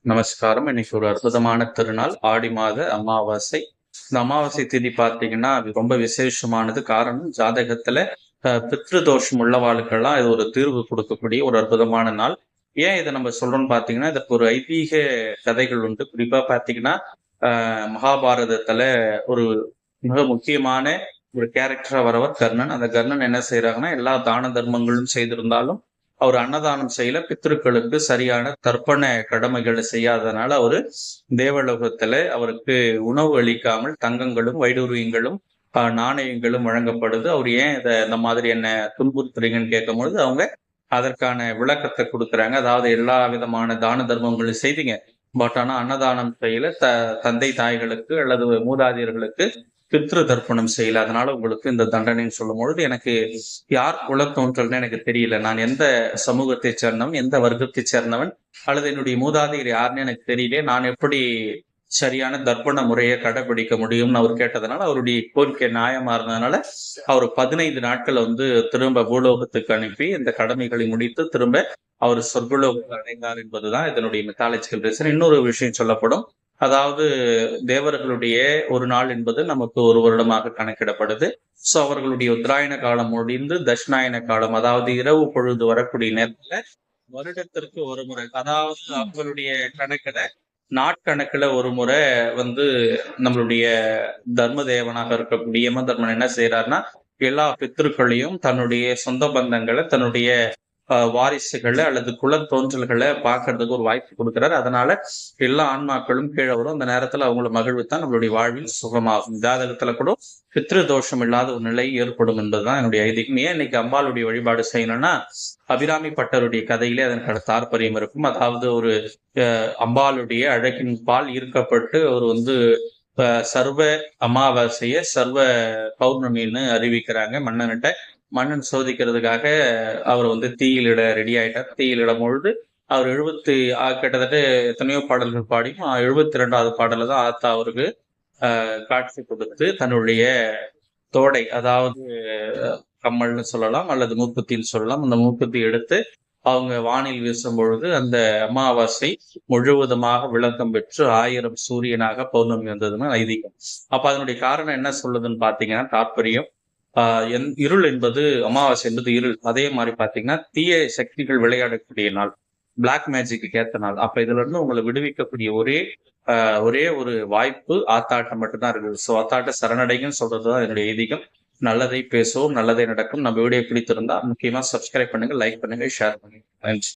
நமஸ்காரம். இன்னைக்கு ஒரு அற்புதமான திருநாள், ஆடி மாத அமாவாசை. இந்த அமாவாசை திதி பார்த்தீங்கன்னா அது ரொம்ப விசேஷமானது. காரணம், ஜாதகத்துல பித்ரு தோஷம் உள்ளவாளுக்கெல்லாம் இது ஒரு தீர்வு கொடுக்கக்கூடிய ஒரு அற்புதமான நாள். ஏன் இதை நம்ம சொல்றோம்னு பார்த்தீங்கன்னா, இதற்கு ஒரு ஐதீக கதைகள் உண்டு. குறிப்பா பார்த்தீங்கன்னா, மகாபாரதத்துல ஒரு மிக முக்கியமான ஒரு கேரக்டரா வரவர் கர்ணன். அந்த கர்ணன் என்ன செய்யறாங்கன்னா, எல்லா தான தர்மங்களும் செய்திருந்தாலும் அவர் அன்னதானம் செய்யல, பித்ருக்களுக்கு சரியான தர்ப்பண கடமைகளை செய்யாதனால அவரு தேவலோகத்துல அவருக்கு உணவு அளிக்காமல் தங்கங்களும் வைடூரியங்களும் நாணயங்களும் வழங்கப்படுது. அவர் ஏன் இதை இந்த மாதிரி என்ன துன்புறுத்துறீங்கன்னு கேட்கும் பொழுது அவங்க அதற்கான விளக்கத்தை கொடுக்குறாங்க. அதாவது எல்லா விதமான தான தர்மங்களும் செய்தீங்க, பட் ஆனா அன்னதானம் செய்யல, தந்தை தாய்களுக்கு அல்லது மூதாதையர்களுக்கு பித்ரு தர்ப்பணம் செய்யல, அதனால உங்களுக்கு இந்த தண்டனைன்னு சொல்லும் பொழுது எனக்கு யார் குல தோன்றல்னு எனக்கு தெரியல. நான் எந்த சமூகத்தை சேர்ந்தவன், எந்த வர்க்கத்தை சேர்ந்தவன், அல்லது என்னுடைய மூதாதையர் யாருன்னு எனக்கு தெரியல. நான் எப்படி சரியான தர்ப்பண முறையை கடைபிடிக்க முடியும்னு அவர் கேட்டதுனால அவருடைய கோரிக்கை நியாயமா இருந்ததுனால அவர் 15 நாட்கள் திரும்ப பூலோகத்துக்கு அனுப்பி இந்த கடமைகளை முடித்து திரும்ப அவர் சொர்க்கலோகத்தை அடைந்தார் என்பதுதான் இதனுடைய மித்தாலஜிக்கல் ரீசன். இன்னொரு விஷயம் சொல்லப்படும். அதாவது தேவர்களுடைய ஒரு நாள் என்பது நமக்கு ஒரு வருடமாக கணக்கிடப்படுது. சோ அவர்களுடைய உத்தராயண காலம் முடிந்து தட்சிணாயன காலம், அதாவது இரவு பொழுது வரக்கூடிய நேரத்துல வருடத்திற்கு ஒரு முறை, அதாவது அவர்களுடைய கணக்குல நாட்கணக்குல ஒரு முறை நம்மளுடைய தர்ம தேவனாக இருக்கக்கூடிய யம தர்மன் என்ன செய்யறாருன்னா, எல்லா பித்ருக்களையும் தன்னுடைய சொந்த பந்தங்களை தன்னுடைய வாரிசுகளை அல்லது குல தோன்றல்களை பார்க்கறதுக்கு ஒரு வாய்ப்பு கொடுக்குறாரு. அதனால எல்லா ஆன்மாக்களும் கீழே வரும். அந்த நேரத்துல அவங்கள மகிழ்வுத்தான் நம்மளுடைய வாழ்வில் சுகமாகும். ஜாதகத்துல கூட பித்ரு தோஷம் இல்லாத ஒரு நிலை ஏற்படும் என்பதுதான் என்னுடைய ஐதீகம். ஏன் இன்னைக்கு அம்பாளுடைய வழிபாடு செய்யணும்னா, அபிராமி பட்டருடைய கதையிலே அதற்கான தாற்பயம் இருக்கும். அதாவது ஒரு அம்பாளுடைய அழகின் பால் ஈர்க்கப்பட்டு அவர் சர்வ அமாவாசைய சர்வ பௌர்ணமின்னு அறிவிக்கிறாங்க மன்னன்கிட்ட. மன்னன் சோதிக்கிறதுக்காக அவர் தீயிலிட ரெடி ஆயிட்டார். தீயிலிடும் பொழுது அவர் கிட்டத்தட்ட எத்தனையோ பாடல்கள் பாடியும் 72வது பாடல தான் ஆத்தா அவருக்கு காட்சி கொடுத்து தன்னுடைய தோடை, அதாவது கம்மல்னு சொல்லலாம் அல்லது மூக்குத்தின்னு சொல்லலாம், அந்த மூக்குத்தி எடுத்து அவங்க வானில் வீசும் பொழுது அந்த அமாவாசை முழுவதுமாக விளக்கம் பெற்று 1000 சூரியனாக பௌர்ணமி வந்ததுன்னு ஐதீகம். அப்ப அதனுடைய காரணம் என்ன சொல்லுதுன்னு பாத்தீங்கன்னா, தாற்பயம் இருள் என்பது, அமாவாசை என்பது இருள். அதே மாதிரி பாத்தீங்கன்னா தீய சக்திகள் விளையாடக்கூடிய நாள், பிளாக் மேஜிக்கு ஏத்த நாள். அப்ப இதுல இருந்து உங்களை விடுவிக்கக்கூடிய ஒரே ஒரு வாய்ப்பு ஆத்தாட்டம் மட்டும்தான் இருக்குது. ஸோ ஆத்தாட்ட சரணடைங்கன்னு சொல்றதுதான் என்னுடைய ஐதீகம். நல்லதை பேசுவோம், நல்லதே நடக்கும். நம்ம வீடியோ பிடித்திருந்தா முக்கியமா சப்ஸ்கிரைப் பண்ணுங்க, லைக் பண்ணுங்க, ஷேர் பண்ணுங்க. நன்றி.